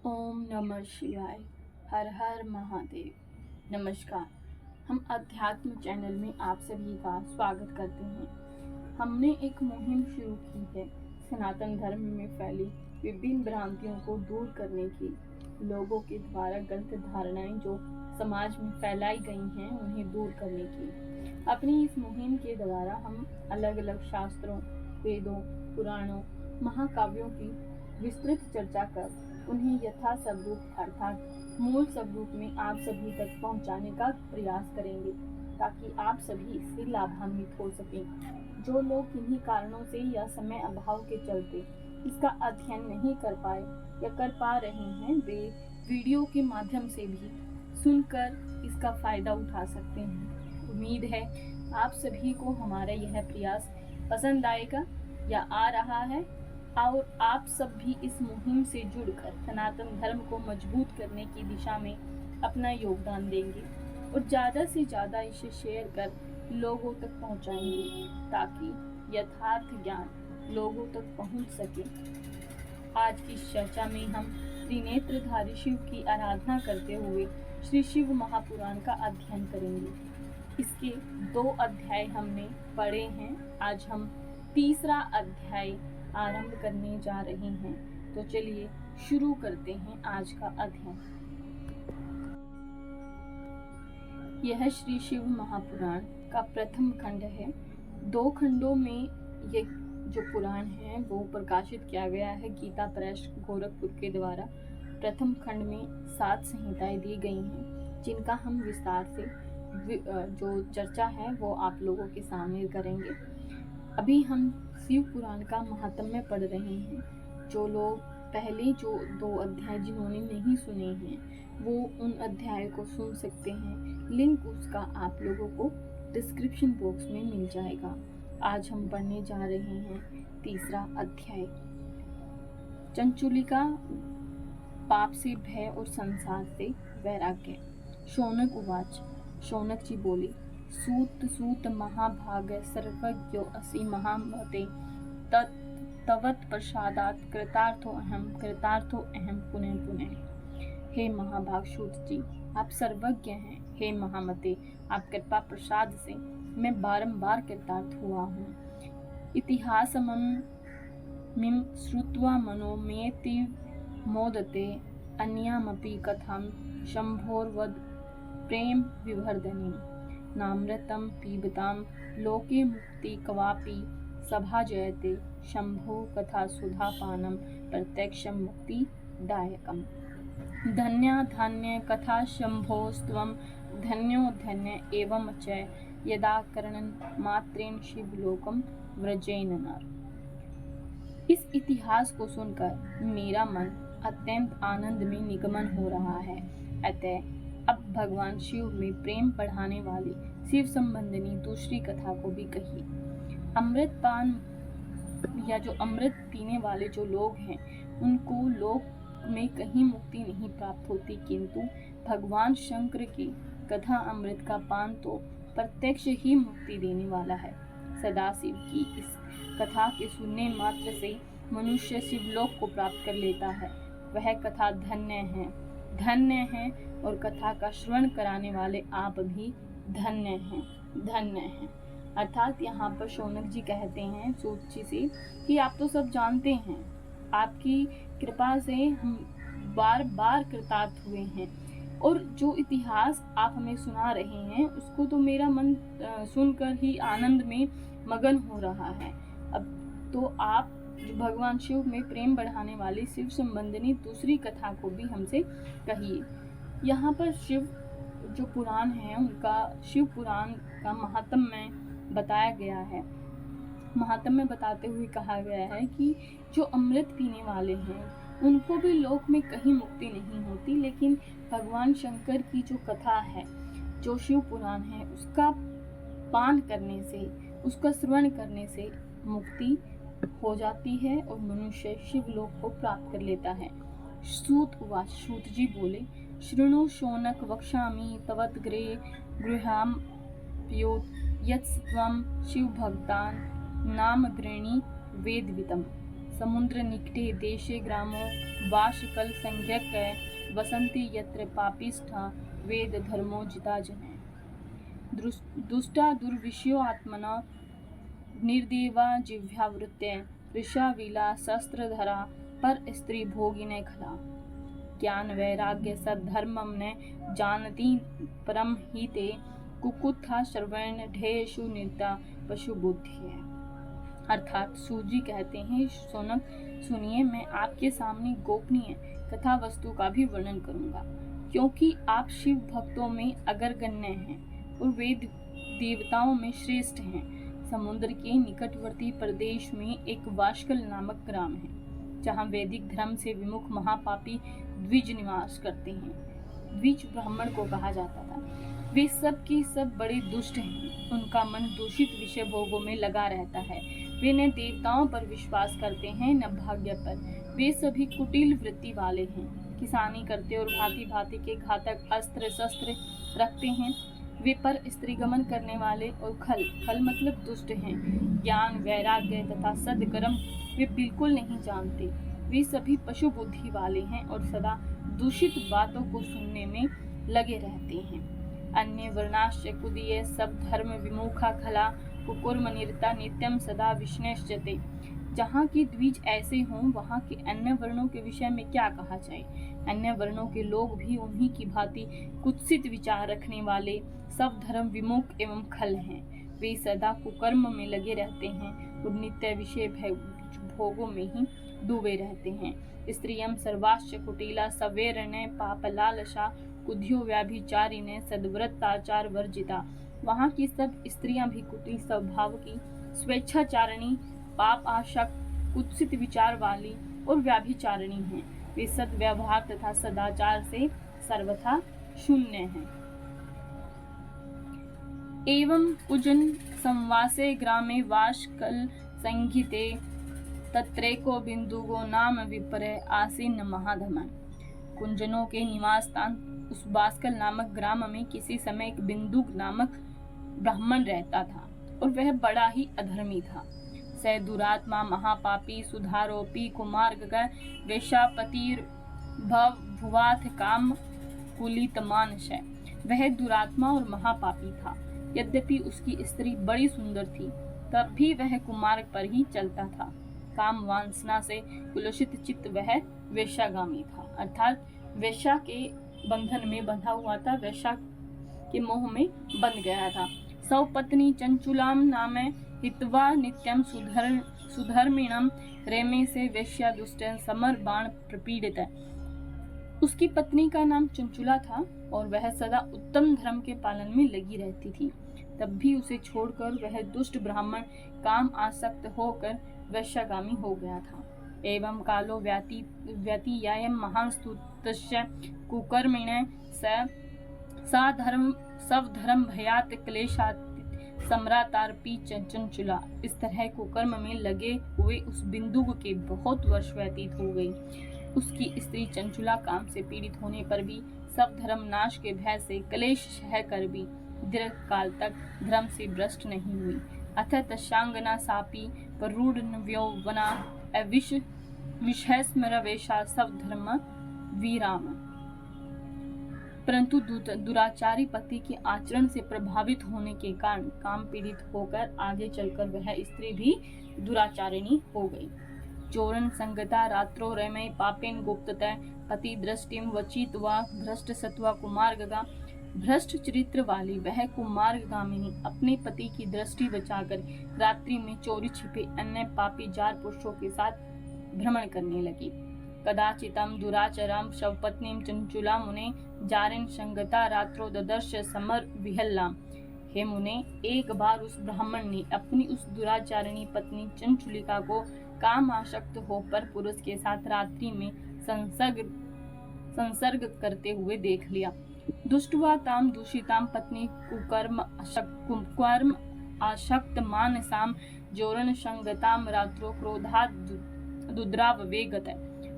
ओम नमः शिवाय। हर हर महादेव। नमस्कार। हम अध्यात्म चैनल में आप सभी का स्वागत करते हैं। हमने एक मुहिम शुरू की है सनातन धर्म में फैली विभिन्न भ्रांतियों को दूर करने की। लोगों के द्वारा गलत धारणाएं जो समाज में फैलाई गई हैं उन्हें दूर करने की। अपनी इस मुहिम के द्वारा हम अलग अलग शास्त्रों, वेदों, पुराणों, महाकाव्यों की विस्तृत चर्चा कर उन्हें यथा स्वरूप अर्थात मूल स्वरूप में आप सभी तक पहुंचाने का प्रयास करेंगे ताकि आप सभी इससे लाभान्वित हो सकें। जो लोग किन्हीं कारणों से या समय अभाव के चलते इसका अध्ययन नहीं कर पाए या कर पा रहे हैं, वे वीडियो के माध्यम से भी सुनकर इसका फायदा उठा सकते हैं। उम्मीद है आप सभी को हमारा यह प्रयास पसंद आएगा या आ रहा है और आप सब भी इस मुहिम से जुड़कर सनातन धर्म को मजबूत करने की दिशा में अपना योगदान देंगे और ज़्यादा से ज़्यादा इसे शेयर कर लोगों तक पहुंचाएंगे ताकि यथार्थ ज्ञान लोगों तक पहुंच सके। आज की चर्चा में हम त्रिनेत्रधारी शिव की आराधना करते हुए श्री शिव महापुराण का अध्ययन करेंगे। इसके 2 अध्याय हमने पढ़े हैं। आज हम तीसरा अध्याय आरंभ करने जा रहे हैं, तो चलिए शुरू करते हैं आज का अध्ययन। यह श्री शिव महापुराण का प्रथम खंड है। 2 खंडों में ये जो पुराण है वो प्रकाशित किया गया है गीता प्रेस गोरखपुर के द्वारा। प्रथम खंड में 7 संहिताएं दी गई हैं जिनका हम विस्तार से जो चर्चा है वो आप लोगों के सामने करेंगे। अभी हम शिव पुराण का महात्म्य पढ़ रहे हैं। जो लोग पहले जो 2 अध्याय जिन्होंने नहीं सुने हैं वो उन अध्यायों को सुन सकते हैं। लिंक उसका आप लोगों को डिस्क्रिप्शन बॉक्स में मिल जाएगा। आज हम पढ़ने जा रहे हैं तीसरा अध्याय। चंचुलिका पाप से भय और संसार से वैराग्य। शौनक उवाच। शौनक जी बोले, सूत सूत महाभाग सर्वज्ञो असि महामते तवत् प्रसादात कृतार्थो अहम पुनः पुनः। हे महाभाग सूत जी, आप सर्वज्ञ हैं। हे महामते, आप कृपा प्रसाद से मैं बारंबार कृतार्थ हुआ हूँ। इतिहासमं श्रुत्वा मनो मेऽतीव मोदते अन्यामपि कथां शम्भोर्वद प्रेम विवर्धनी। नामृतं पीबतां लोके मुक्ति क्वापि सभा जयते शंभो कथा सुधापानं प्रत्यक्षं मुक्तिदायकम्। धन्या धान्य कथा शंभोस्त्वं धन्यो धन्य एवं च यदा करणं मात्रेण शिवलोकं व्रजेन नर। इस इतिहास को सुनकर मेरा मन अत्यंत आनंद में निगमन हो रहा है। अतः अब भगवान शिव में प्रेम बढ़ाने वाली शिव संबंधिनी दूसरी कथा को भी कहिए। अमृतपान या जो अमृत पीने वाले जो लोग हैं उनको लोक में कहीं मुक्ति नहीं प्राप्त होती, किंतु भगवान शंकर की कथा अमृत का पान तो प्रत्यक्ष ही मुक्ति देने वाला है। सदाशिव की इस कथा के सुनने मात्र से मनुष्य शिवलोक को प्राप्त कर लेता है। वह कथा धन्य है और कथा का श्रवण कराने वाले आप भी धन्य हैं। अर्थात यहाँ पर शौनक जी कहते हैं सूत जी से कि आप तो सब जानते हैं, आपकी कृपा से हम बार बार कृतार्थ हुए हैं और जो इतिहास आप हमें सुना रहे हैं उसको तो मेरा मन सुनकर ही आनंद में मगन हो रहा है। अब तो आप जो भगवान शिव में प्रेम बढ़ाने वाली शिव संबंधिनी दूसरी कथा को भी हमसे कहिए। यहाँ पर शिव जो पुराण है उनका शिव पुराण का महात्म्य बताया गया है। महात्म्य बताते हुए कहा गया है कि जो अमृत पीने वाले हैं उनको भी लोक में कहीं मुक्ति नहीं होती, लेकिन भगवान शंकर की जो कथा है, जो शिव पुराण है, उसका पान करने से, उसका श्रवण करने से मुक्ति हो जाती है और मनुष्य शिवलोक को प्राप्त कर लेता है। सूत उवाच। सूत जी बोले, शृणु शौनक वक्ष्यामि तवद्गृहे गृहाम प्योत यत्स्त्वं शिवभक्तान् नाम गृणी वेदवितं समुद्र निकटे देशे ग्रामो वाशकल संज्ञक वसंती यत्र पापिष्ठा वेद धर्मो जिता जने दुष्टा दुर्विषयो आत्मना निर्देवा जिह्वावृत्ते ऋषाविला शस्त्रधरा पर स्त्री भोगिने खला ज्ञान वैराग्य सद्धर्मम ने जानती परम हिते कुकुत्था श्रवण ढेषु निर्ता पशु बुद्धि है। अर्थात सूजी कहते हैं, सोनक सुनिए, मैं आपके सामने गोपनीय कथा वस्तु का भी वर्णन करूंगा, क्योंकि आप शिव भक्तों में अग्रगण्य हैं और वेद देवताओं में श्रेष्ठ हैं। समुद्र के निकटवर्ती प्रदेश में एक वाशकल नामक ग्राम है, जहाँ वैदिक धर्म से विमुख महापापी द्विज निवास करते हैं। द्विज ब्राह्मण को कहा जाता था। वे सब की सब बड़े दुष्ट हैं। उनका मन दूषित विषय भोगों में लगा रहता है। वे न देवताओं पर विश्वास करते हैं न भाग्य पर। वे सभी कुटिल वृत्ति वाले हैं। किसानी करते और भांति भांति के घातक अस्त्र शस्त्र रखते हैं। वे पर स्त्रीगमन करने वाले और खल मतलब दुष्ट हैं। ज्ञान वैराग्य तथा सद्कर्म वे बिल्कुल नहीं जानते। वे सभी पशु बुद्धि वाले हैं और सदा दूषित बातों को सुनने में लगे रहते हैं। अन्य वर्णाश्च कुदीय सब धर्म विमुखा खला कुकुर्म निरता नित्यम सदा विष्णेश्चते। जहाँ की द्विज ऐसे हों, वहाँ के अन्य वर्णों के विषय में क्या कहा जाए। अन्य वर्णों के लोग भी उन्हीं की भांति कुत्सित विचार रखने वाले सब धर्म विमुख एवं खल हैं। वे सदा कुकर्म में लगे रहते हैं और नित्य विषय भोगों में ही डूबे रहते हैं। स्त्रियम सर्वाश्च कुटिला सवेरने पाप लालसा कुध्यो व्याभिचारिणे सद्व्रताचार वर्जिता। वहाँ की सब स्त्रियां भी कुटिल स्वभाव की, स्वेच्छाचारिणी, पाप आशक्त, कुत्सित विचार वाली और व्याभिचारिणी हैं। वे सद्व्यवहार तथा सदाचार से सर्वथा शून्य हैं। एवं कुजन संवासे ग्रामे वाशकल संगीते तत्रेको बिंदुगो नाम विपरे आसीन महाधम। कुंजनों के निवास स्थान उस वाशकल नामक ग्राम में किसी समय एक बिंदुक नामक ब्राह्मण रहता था और वह बड़ा ही अधर्मी था। सह दुरात्मा महापापी सुधारोपी कुमार्ग वेशापतिर भव भुवाथ काम कुलित मानस। वह दुरात्मा और महापापी था। यद्यपि उसकी स्त्री बड़ी सुंदर थी, तब भी वह कुमार्ग पर ही चलता था। काम वांसना से कुलुषित चित्त वह वेश्यागामी था, अर्थात वेश्या के बंधन में बंधा हुआ था, वेश्या के मोह में बंध गया था। सौ पत्नी चंचुलाम नामे हित्वा नित्यम सुधर्मिणम रेमे से वेश्या दुष्ट समर बाण प्रपीड़ित। उसकी पत्नी का नाम चंचुला था और वह सदा उत्तम धर्म के पालन में लगी रहती थी। तब भी उसे छोड़कर वह दुष्ट ब्राह्मण काम आसक्त होकर वैश्यागामी हो गया था। एवं कालो व्यतीयायम महान स्तुतस्य कुकर्मिणे सा धर्म सब धर्म भयात क्लेशात सम्रातार्पी चंचुला। इस तरह कुकर्म में लगे हुए उस बिंदु के बहुत वर्ष व्यतीत हो गई। उसकी स्त्री चंचुला काम से पीड़ित होने पर भी सब धर्म नाश के भय से क्लेश सह कर भी दीर्घ काल तक धर्म से भ्रष्ट नहीं हुई। अथ तस्यांगना सापी परूढ़ यौवना विषय स्मरवेशा सब धर्म वीराम। परंतु दुराचारी पति के आचरण से प्रभावित होने के कारण काम पीड़ित होकर आगे चलकर वह स्त्री भी दुराचारिणी हो गई। चोरन संगता रात्रो रमे पापेन गुप्ततः पति दृष्टिम वचित्वा भ्रष्ट सत्वा कुमार्गा। भ्रष्ट चरित्र वाली वह कुमार्गामिनी अपने पति की दृष्टि बचाकर रात्रि में चोरी छिपे अन्य पापी जार पुरुषों के साथ भ्रमण करने लगी। कदाचितम दुराचरम शवपत्नीम चंचुला मुने जारिन संगता रात्रो ददर्श समर विहल्लाम। हे मुने, एक बार उस ब्राह्मण ने अपनी उस दुराचारिणी पत्नी चंचुलिका को काम आसक्त होकर पुरुष के साथ रात्रि में संसर्ग करते हुए देख लिया। दुष्टवा ताम दूषिताम पत्नी कुकर्म आशक्त मानसाम जोरन संगताम रात्रो क्रोधात दुद्राव वेगत।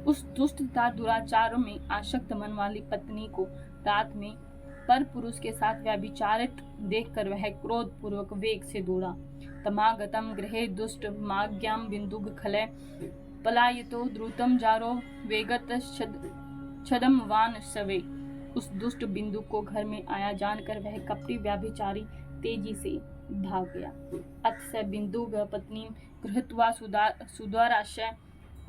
उस दुष्ट तथा दुराचार में आसक्त मन वाली पत्नी को रात में पर पुरुष के साथ व्यभिचारित देखकर वह क्रोध पूर्वक वेग से दौड़ा। तमागतम गृहे दुष्ट माज्ञाम बिंदुग खलय पलायितो द्रुतं जारो वेगतश्छदमवान सवे। उस दुष्ट बिंदु को घर में आया जानकर वह कपटी व्यभिचारी तेजी से भाग गया। अथ स बिंदु पत्नी गृहीत्वा सुद्वाराश्य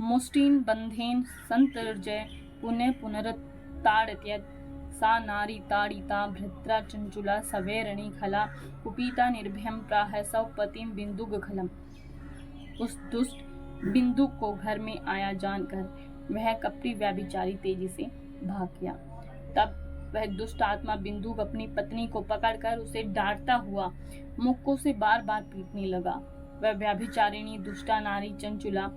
मुष्टिन बंधेन संतर्जय पुनः पुनरताड़यत्। सा नारी ताड़िता भृत्रा चंचुला सवेरणी खला कुपिता निर्भयं प्राह सौपतिम बिंदुगखलम। उस दुष्ट बिंदु को घर में आया जानकर वह कपटी व्यभिचारी तेजी से भाग गया। तब वह दुष्ट आत्मा बिंदु अपनी पत्नी को पकड़कर उसे डांटता हुआ मुक्कों से बार बार पीटने लगा। वह व्यभिचारिणी दुष्टा नारी चंचुला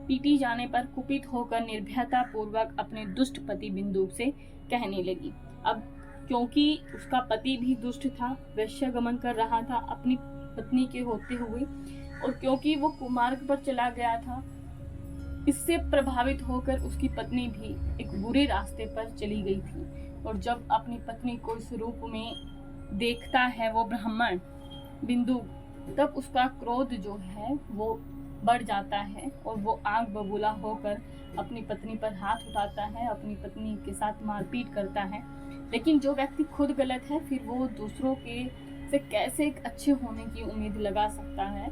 पीटी जाने पर कुपित होकर निर्भयता पूर्वक अपने दुष्ट पति बिंदु से कहने लगी। अब क्योंकि उसका पति भी दुष्ट था, वैश्यगमन कर रहा था अपनी पत्नी के होते हुए, और क्योंकि वो कुमार्ग पर चला गया था, इससे प्रभावित होकर उसकी पत्नी भी एक बुरे रास्ते पर चली गई थी। और जब अपनी पत्नी को इस रूप में देखता है वो ब्राह्मण बिंदु, तब उसका क्रोध जो है वो बढ़ जाता है और वो आग बबूला होकर अपनी पत्नी पर हाथ उठाता है, अपनी पत्नी के साथ मारपीट करता है। लेकिन जो व्यक्ति खुद गलत है, फिर वो दूसरों के से कैसे एक अच्छे होने की उम्मीद लगा सकता है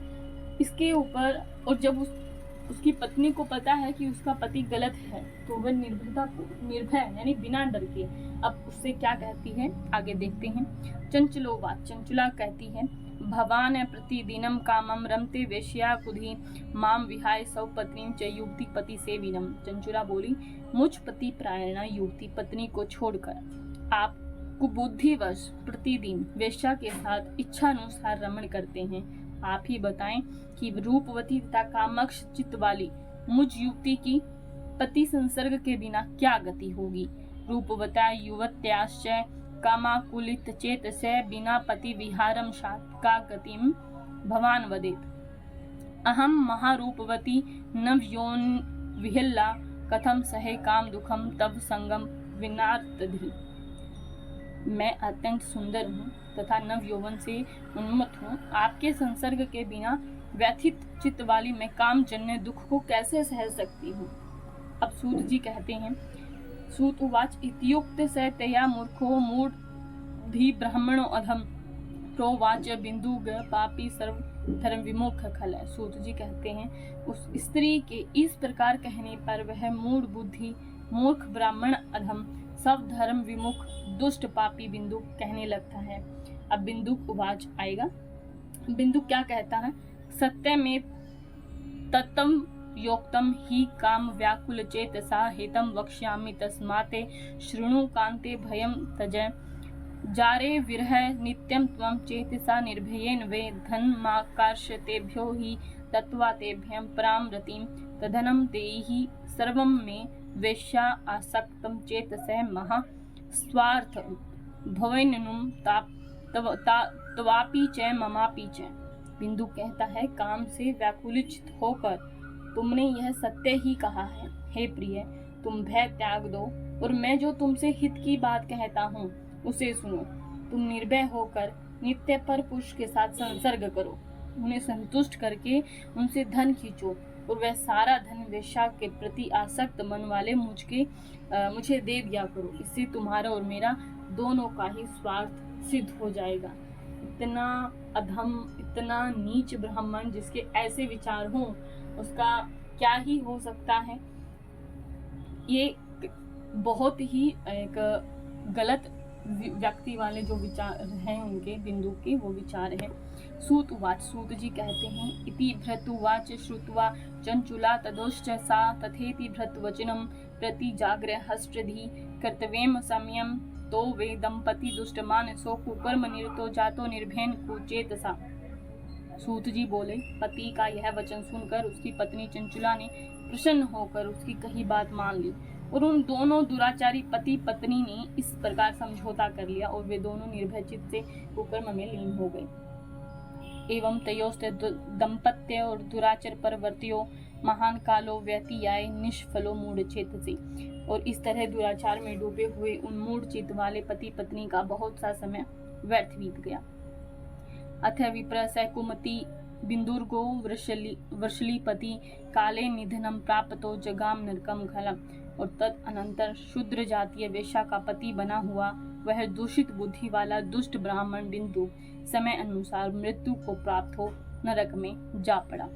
इसके ऊपर। और जब उसकी पत्नी को पता है कि उसका पति गलत है, तो वह निर्भय यानी बिना डर के अब उससे क्या कहती है, आगे देखते हैं। चंचलोवाच, चंचुला कहती है, भवान प्रतिदिनम कामम रमते वेश्या कुधी माम विहाय सौपत्नीम च युक्ति पति सेविनम। चंचुला बोली, मुझ पति प्रायणा युक्ति पत्नी को छोड़कर आप कुबुद्धिवश प्रतिदिन वेश्या के साथ इच्छानुसार रमण करते हैं। आप ही बताएं कि रूपवती तथा कामक्ष चित्त वाली मुझ युक्ति की पति संसर्ग के बिना क्या गति होगी। रूपवता युवत्याश्चय कामाकुलित चेतसे बिना पति विहारम का गतिम भवान वदेत। अहम महारूपवती नवयोन विहिल्ला कथम सहे काम दुखम तव संगम विनार्तधि। मैं अत्यंत सुंदर हूँ तथा नव यौवन से उन्मत्त हूँ। आपके संसर्ग के बिना व्यथित चित्त वाली मैं काम जन्य दुख को कैसे सह सकती हूँ। अब सूत जी कहते हैं, सूत उवाच इत्युक्त स तया मूर्खो मूढ़ी ब्राह्मणो अधम प्रोवाच बिंदुग पापी सर्व धर्म विमुख खल। सूत जी कहते हैं, उस स्त्री के इस प्रकार कहने पर वह मूढ़ बुद्धि मूर्ख ब्राह्मण अधम सब धर्म विमुख दुष्ट पापी बिंदु कहने लगता है। अब बिंदु उवाच आएगा। बिंदु क्या कहता है, सत्य में तत्तम योक्तम ही काम व्याकुल चेतसा हेतम वक्ष्यामि तस्माते शृणु कांते भयम तजय जारे विरह नित्यम त्वं चेतसा निर्भयेन वे धनमाकर्षतेभ्यो हि तत्वा तेभ्यं पराम रतिम तदनं देहि सर्वं मे वेश्या आसक्तं चेतसः महा स्वार्थ भवेनुम तवापि च ममापि च। बिंदु कहता है, काम से व्याकुलित होकर तुमने यह सत्य ही कहा है। हे प्रिय, तुम भय त्याग दो और मैं जो तुमसे हित की बात कहता हूँ उसे सुनो। तुम निर्भय होकर नित्य पर पुरुष के साथ संसर्ग करो, उन्हें संतुष्ट करके उनसे धन खींचो और वह सारा धन वेश्या के प्रति आसक्त मन वाले मुझे दे दिया करो। इससे तुम्हारा और मेरा दोनों का ही स्वार्थ सिद्ध हो जाएगा। इतना अधम, इतना नीच ब्राह्मण जिसके ऐसे विचार हों, उसका क्या ही हो सकता है। ये बहुत ही एक गलत व्यक्ति वाले जो विचार हैं उनके, बिंदु के वो विचार है। सूत उवाच, सूत जी कहते हैं, इति भृतुवाच श्रुत्वा चंचुला तदोश्च सा तथेति भृतवचनम प्रति जाग्र हस्त्रधि कर्तव्यम समयम तो वे दंपति दुष्टमानसो कुकर्म निरतो जातो निर्भयन कुचेतसा। सूत जी बोले, पति का यह वचन सुनकर उसकी पत्नी चंचुला ने प्रसन्न होकर उसकी कही बात मान ली और उन दोनों दुराचारी पति पत्नी ने इस प्रकार समझौता कर लिया और वे दोनों निर्भय चित्त से कुकर्म में लीन हो गए। एवं तयोस्ते दंपत्य और दुराचार परवर्तियों महान कालो व्यतीयाय निष्फलो मूढ़ चेतसी। और इस तरह दुराचार में डूबे हुए उन मूढ़ चित्त वाले पति पत्नी का बहुत सा समय व्यर्थ बीत गया। अथ विप्र स कुमति बिन्दुर्गो वृषलीपति काले निधनम प्राप्तो जगाम नरकम खलम। और तदअनंतर शूद्र जातीय वेश्या का पति बना हुआ वह दूषित बुद्धि वाला दुष्ट ब्राह्मण बिंदु समय अनुसार मृत्यु को प्राप्त हो नरक में जा पड़ा।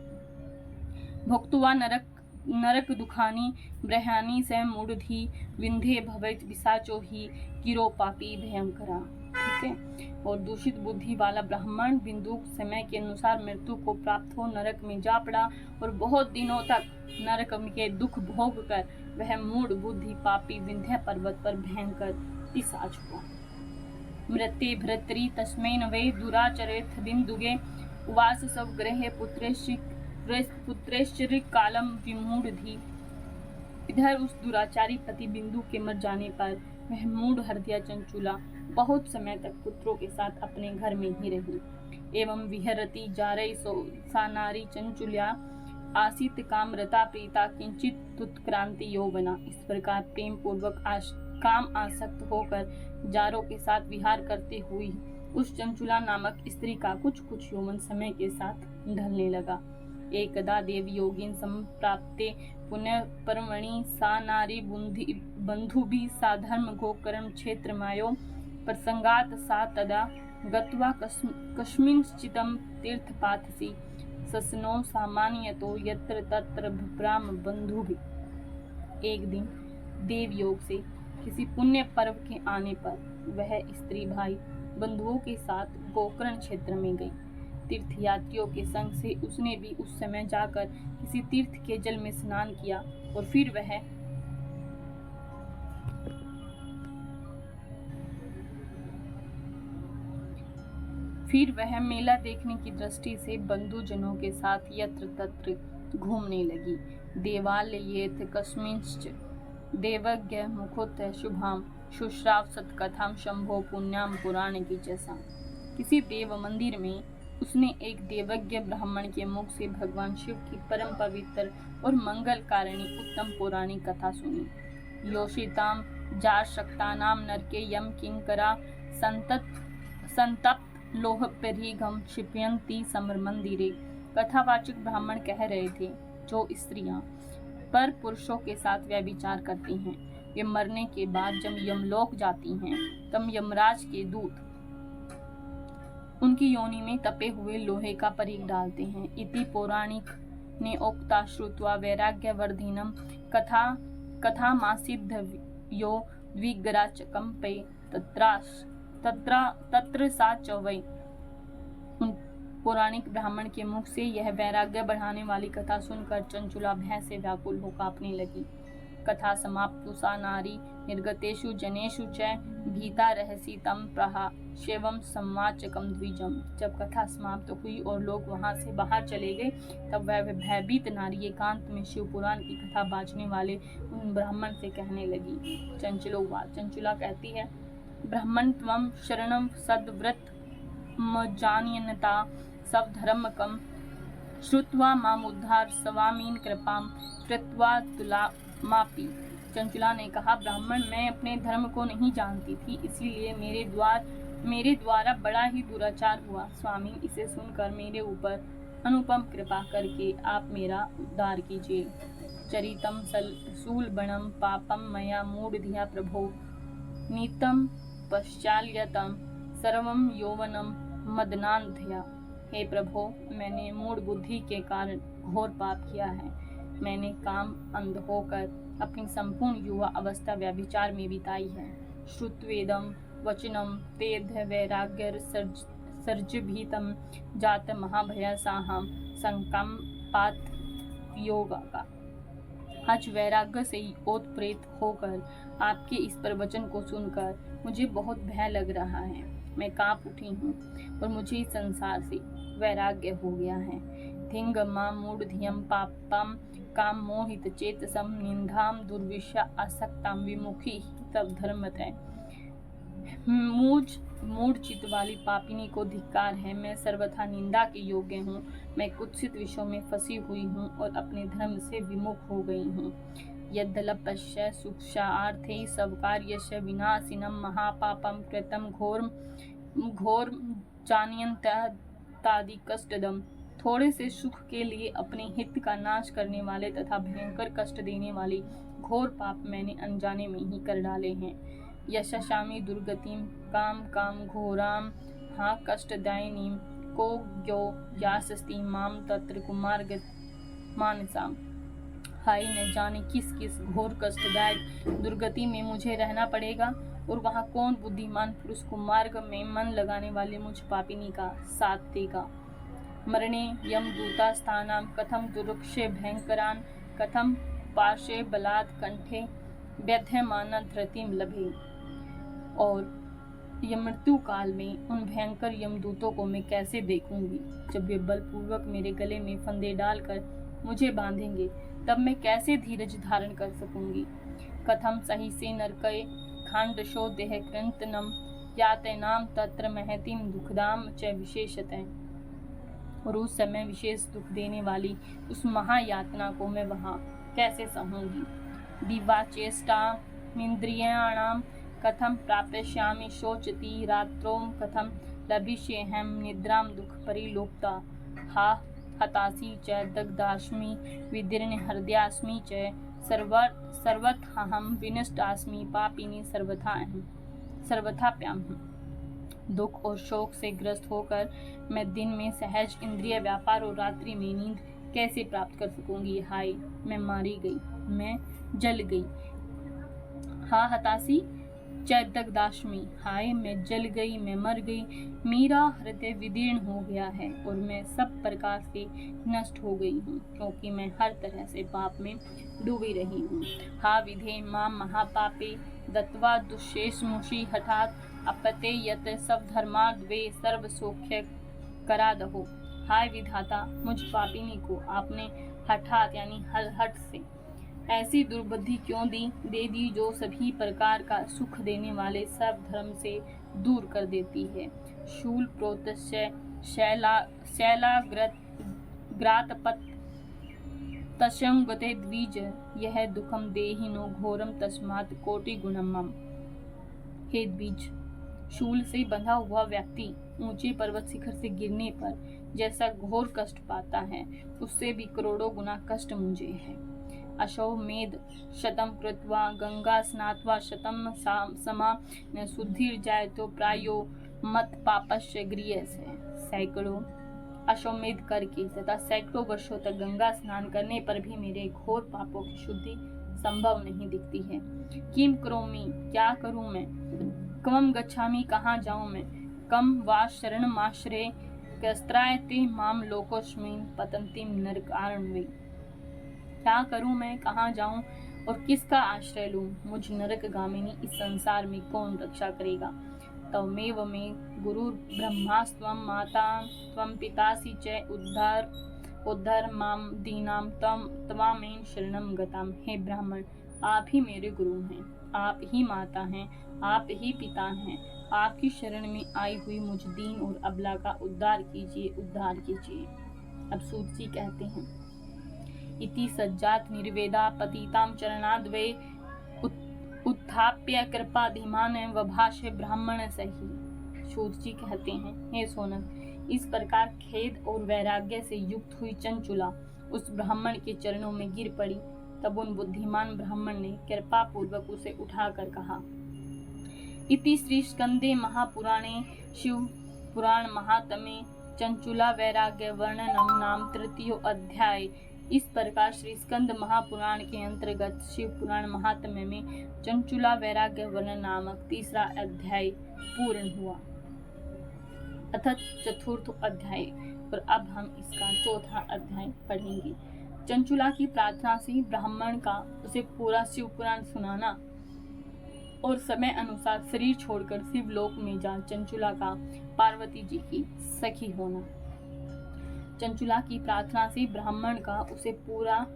भुक्त्वा नरक दुखानी ब्रह्यानी स मूढ़धि विंधे भवेत विसाचो ही गिरो पापी भयंकरा। ठीक है। और दूषित बुद्धि वाला ब्राह्मण बिंदु समय के अनुसार मृत्यु को प्राप्त हो नरक में जा पड़ा और बहुत दिनों तक नरक के दुख भोग कर वह मूढ़ बुद्धि पापी विंध्य पर्वत पर भयंकर पिशाच हुआ। मृत्ये भृतरी तस्मै नवे दुराचरेथ बिंदुगे उवास सब ग्रहे पुत्रेश्चर्य कालम विमूढ़धि। इधर उस दुराचारी पति बिंदु के मर जाने पर वह मूढ़ हृदय चंचुला बहुत समय तक पुत्रों के साथ अपने घर में ही रही। एवं विहरती जारई सा नारी चंचुल्या आसित कामरता प्रीता किंचित तुत्क्रांति यौवना। इस प्रकार प्रेम पूर्वक काम आसक्त होकर जारों के साथ विहार करते हुए उस चंचुला नामक स्त्री का कुछ यौवन समय के साथ ढलने लगा। एकदा देव योगिन संप्राप्ते पुण्य पर्वणि सा नारी बंधु भी साधर्म गोकर्म क्षेत्र मायो प्रसंगात सा तदा गत्वा कस्मिंश्चितं तीर्थपाथसि ससनो सामान्यतो यत्र तत्र भ्राम बंधु भी। एक दिन देव योग से किसी पुण्य पर्व के आने पर वह स्त्री भाई बंधुओं के साथ गोकर्ण क्षेत्र में गई। तीर्थयात्रियों के संग से उसने भी उस समय जाकर किसी तीर्थ के जल में स्नान किया और फिर वह मेला देखने की दृष्टि से बंधुजनों के साथ यत्र तत्र घूमने लगी। देवालयेत कस्मिंश्च देवज्ञ मुखोत शुभाम शुश्राव सत्कथाम शंभो पुण्याम पुराण की जैसा। किसी देव मंदिर में उसने एक देवज्ञ ब्राह्मण के मुख से भगवान शिव की परम पवित्र और मंगलकारिणी उत्तम पौराणिक कथा सुनी। योषिताम जार शक्तानाम नरके यम किंकरा संतप्त लोह परिघम क्षिपयंती समर मंदिरे। कथावाचक ब्राह्मण कह रहे थे, जो स्त्रियां पर पुरुषों के साथ व्यभिचार करती हैं, वे मरने के बाद जब यमलोक जाती हैं तब यमराज के दूत उनकी योनि में तपे हुए लोहे का परिघ डालते हैं। इति पौराणिक ने उक्ता श्रुत्वा वैराग्यवर्धिनम कथा मासिद्ध यो द्विगराचकम पे तत्र सा चौवई। पौराणिक ब्राह्मण के मुख से यह वैराग्य बढ़ाने वाली कथा सुनकर चंचुला भय से व्याकुल हो कांपने लगी। कथा समाप्तु सा नारी निर्गतेषु जनेषु च भीता रहसी तम प्रहा शिवम सम्वाचकम द्विजम। जब कथा समाप्त हुई और लोग वहां से बाहर चले गए तब वह भयभीत नारी एकांत में शिव पुराण की कथा बाजने वाले उन ब्राह्मण से कहने लगी। चंचुला कहती है, ब्राह्मण त्वं शरणं सद्व्रत मजान्यनता सब धर्मकम श्रुत्वा मामुद्धार स्वामीन कृपाम कृत्वा तुलामापि। चंचुला ने कहा, ब्राह्मण मैं अपने धर्म को नहीं जानती थी, इसीलिए मेरे द्वारा बड़ा ही दुराचार हुआ। स्वामी इसे सुनकर मेरे ऊपर अनुपम कृपा करके आप मेरा उद्धार कीजिए। चरितम शूलबणम पापम मया मूढ़धिया प्रभो नीतम पश्चाल्यतम सर्वम यौवनम मदनांधया। हे प्रभो, मैंने मूढ़ बुद्धि के कारण घोर पाप किया है। मैंने काम अंध होकर अपनी संपूर्ण युवा अवस्था व्यभिचार में बिताई है। श्रुत्वेदम वचनम तेध वैराग्य सर्जभीतम जात महाभयसाहम संकंपात योगा का। आज वैराग्य से ओतप्रेत होकर आपके इस प्रवचन को सुनकर मुझे बहुत भय लग रहा है। मैं कांप उठी हूँ और मुझे इस संसार से वैराग्य हो गया है। धिंग मां मूढ़धियम पापम काम मोहित चेतसम निंदाम दुर्विषा आसक्ताम विमुखी तब धर्मत है। मूढ़ चित्त वाली पापिनी को धिक्कार है। मैं सर्वथा निंदा के योग्य हूँ। मैं कुत्सित विषयों में फंसी हुई हूँ और अपने धर्म से विमुख हो गई हूँ। यद्यलपश्य सुक्षार्थे सब कार्यस्य विनाशिनम महापापम कृतम घोर जान्यन्तादि कष्टदम थोड़े से सुख के लिए अपने हित का नाश करने वाले तथा भयंकर कष्ट देने वाले घोर पाप मैंने अनजाने में ही कर डाले हैं। यशशामि दुर्गतिम काम काम घोराम हा कष्टदायिनीम को यो यासस्ति माम तत्र कुमार्ग मानसाम। हाय न जाने किस किस घोर कष्टदायक दुर्गति में मुझे रहना पड़ेगा और वहाँ कौन बुद्धिमान पुरुष कुमार्ग में मन लगाने वाले मुझ पापिनी का साथ देगा। मरणे यमदूता स्थानाम कथम दुरुक्षे भयंकरान कथम पार्श्वे बलात् कंठे व्यध्यमान धृतिम लभे। और यह मृत्यु काल में उन भयंकर यमदूतों को मैं कैसे देखूंगी। जब वे बलपूर्वक मेरे गले में फंदे डालकर मुझे बांधेंगे तब मैं कैसे धीरज धारण कर सकूंगी। कथम सही से नरकय खांडशो देह कृंतनम याते नाम तत्र महतिम दुखदाम च विशेषतः। और उस समय विशेष दुख देने वाली उस महायातना को मैं वहाँ कैसे सहूंगी। दिवा चेष्टा मिंद्रियाणाम कथम प्राप्स्यामि शोचति रात्रों कथम लभिष्येऽहं निद्रां दुख परिलोप्ता। हा हतासी च दग्धास्मि विदीर्ण हृदयास्मि च सर्वथाहं विनष्टास्मि पापिनी सर्वथाप्यहम्। दुख और शोक से ग्रस्त होकर मैं दिन में सहज इंद्रिय व्यापार और रात्रि में नींद कैसे प्राप्त कर सकूंगी। हाय मैं मारी गई, मैं जल गई। हा हतासी च दग्धास्मि, हाय मैं जल गई, मैं मर गई। मेरा हृदय विदीर्ण हो गया है और मैं सब प्रकार से नष्ट हो गई हूँ, क्योंकि मैं हर तरह से पाप में डूबी रही हूँ। हा विधे माम महापापे दत्वा दुष्शेषमुषि हठात अपते यत सब धर्माद्वे सर्व सौख्य करादहो। हाय विधाता, मुझ पापिनी को आपने हठात यानी हट से ऐसी दुर्बुद्धि क्यों दे दी जो सभी प्रकार का सुख देने वाले सब धर्म से दूर कर देती है। शूल प्रोतस्य शैलाग्रातपत तस्यंगते द्विज यह दुखम देहिनो घोरम तस्मात् कोटि गुणम मम। हे द्विज, शूल से बंधा हुआ व्यक्ति ऊंचे पर्वत शिखर से गिरने पर जैसा घोर कष्ट पाता है, उससे भी करोड़ों गुना कष्ट मुझे है। अश्वमेध शतम कृत्वा गंगा स्नात्वा शतम समा न शुद्धिर जाए तो प्रायो मत पापस्य गृह्यसे। सैकड़ों अश्वमेध करके तथा सैकड़ों वर्षों तक गंगा स्नान करने पर भी मेरे घोर पापों की शुद्धि संभव नहीं दिखती है। किम करोमि, क्या करूं मैं। कमम गच्छामि, कहाँ जाऊं मैं। कम वा शरणमाश्रये कस्त्रायते माम लोकोस्मिन् पतन्तीं नरकार्णवे। क्या करूं मैं, कहाँ जाऊं और किसका आश्रय लूं। मुझ नरकगामिनी इस संसार में कौन रक्षा करेगा। तवमेव मे गुरुर् ब्रह्मास्त्वं माता त्वं पितासि च उद्धर माम दीनां त्वामेव शरणं गताम्। हे ब्राह्मण, आप ही मेरे गुरु हैं, आप ही माता हैं, आप ही पिता हैं। आपकी शरण में आई हुई मुझ दीन और अबला का उद्धार कीजिए, उद्धार कीजिए। अब सूत जी कहते हैं, इति सज्जात निर्वेदा पतितां चरणाद्वे उत्थाप्य कृपाधिमान वभाषे ब्राह्मण सही। सूत जी कहते हैं, हे सोनक, इस प्रकार खेद और वैराग्य से युक्त हुई चंचुला उस ब्राह्मण के चरणों में गिर पड़ी। तब उन बुद्धिमान ब्राह्मण ने कृपा पूर्वक उसे उठाकर कहा। इति श्री स्कंदे महापुराणे शिव पुराण महात्म्ये चंचुला वैराग्य वर्णनम नाम तृतीय अध्याय। इस प्रकार श्री स्कंद महापुराण के अंतर्गत शिव पुराण महात्म्य में चंचुला वैराग्य वर्णन नामक तीसरा अध्याय पूर्ण हुआ। अथ चतुर्थ अध्याय, और अब हम इसका चौथा अध्याय पढ़ेंगे। चंचुला की प्रार्थना से ब्राह्मण का उसे पूरा शिव पुराण सुनाना और समय अनुसार शरीर छोड़कर शिवलोक में जा चंचुला का पार्वती जी की सखी होना। चंचुला की प्रार्थना से ब्राह्मण का उसे पूरा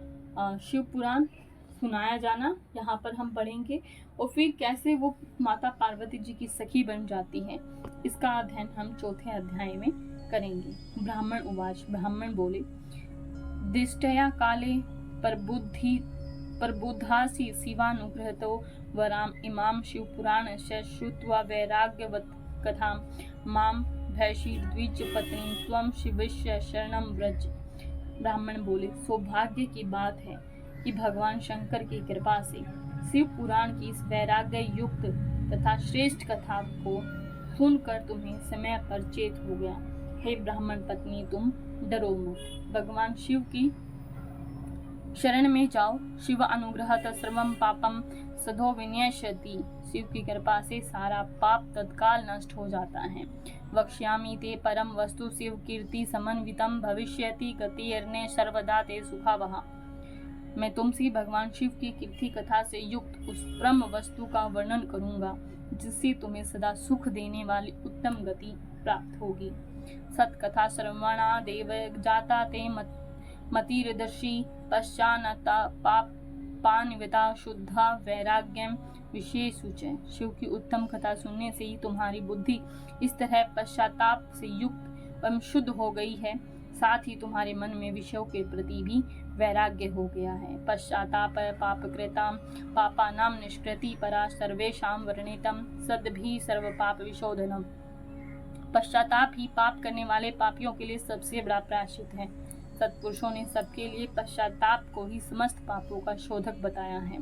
शिव पुराण सुनाया जाना, यहाँ पर हम पढ़ेंगे। और फिर कैसे वो माता पार्वती जी की सखी बन जाती है, इसका अध्ययन हम चौथे अध्याय में करेंगे। ब्राह्मण उवाच, ब्राह्मण बोले, दिष्टया काले प्रबुद्धासि शिवानुग्रहतो वराम इमाम शिव पुराणस्य श्रुत्वा वैराग्यवत् कथां मां भैषी द्विज पत्नी त्वं शिवस्य शरणं व्रज। ब्राह्मण बोले, सौभाग्य की बात है कि भगवान शंकर की कृपा से शिव पुराण की इस वैराग्य युक्त तथा श्रेष्ठ कथा को सुनकर तुम्हें समय पर चेत हो गया। हे ब्राह्मण पत्नी, तुम डरो मत, भगवान शिव की शरण में जाओ। शिव अनुग्रहत सर्वं पापम सदो विनश्यति। शिव की कृपा से सारा पाप तत्काल नष्ट हो जाता है। वक्ष्यामि ते परम वस्तु शिव कीर्ति समन्वितम भविष्यति गतिर्ने सर्वदा ते सुखावहा। मैं तुमसे भगवान शिव की कीर्ति कथा से युक्त उस परम वस्तु का वर्णन करूंगा जिससे तुम्हें सदा सुख देने वाली उत्तम गति प्राप्त होगी। सत्कथा श्रवणा देव जाता ते मतिर्दर्शी पश्चानता पापान्विता शुद्धा वैराग्यम विशेषुच। शिव की उत्तम कथा सुनने से ही तुम्हारी बुद्धि इस तरह पश्चाताप से युक्त एवं शुद्ध हो गई है, साथ ही तुम्हारे मन में विषयों के प्रति भी वैराग्य हो गया है। पश्चाताप पापकृतां पापानां निष्कृति परा सर्वेषां वर्णितम सद्भिः सर्व पाप विशोधनम। पश्चाताप ही पाप करने वाले पापियों के लिए सबसे बड़ा प्रायश्चित है। सत्पुरुषों ने सबके लिए पश्चाताप को ही समस्त पापों का शोधक बताया है।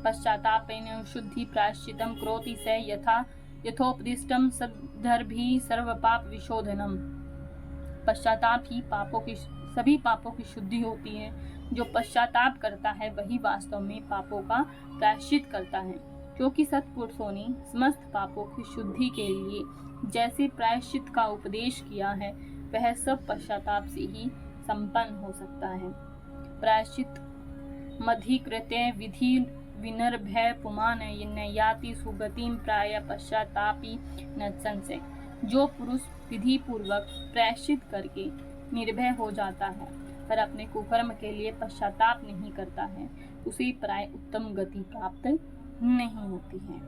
पश्चातापेन शुद्धि प्रायश्चितम करोति स यथा यथोपदिष्टम सद्भिः सर्व पाप विशोधनम। पश्चाताप ही सभी पापों की शुद्धि होती है। जो पश्चाताप करता है वही वास्तव में पापों का प्रायश्चित करता है, क्योंकि सत्पुरुषों ने समस्त पापों की शुद्धि के लिए जैसे प्रायश्चित का उपदेश किया है वह सब पश्चाताप से ही संपन्न हो सकता है। प्रायश्चित मधिकृत्य विधि विनर्भय पुमान न याति सुगतिम प्राय पश्चातापी न संशय। जो पुरुष विधि पूर्वक प्रायश्चित करके निर्भय हो जाता है पर अपने कुकर्म के लिए पश्चाताप नहीं करता है, उसे प्राय उत्तम गति प्राप्त नहीं होती है।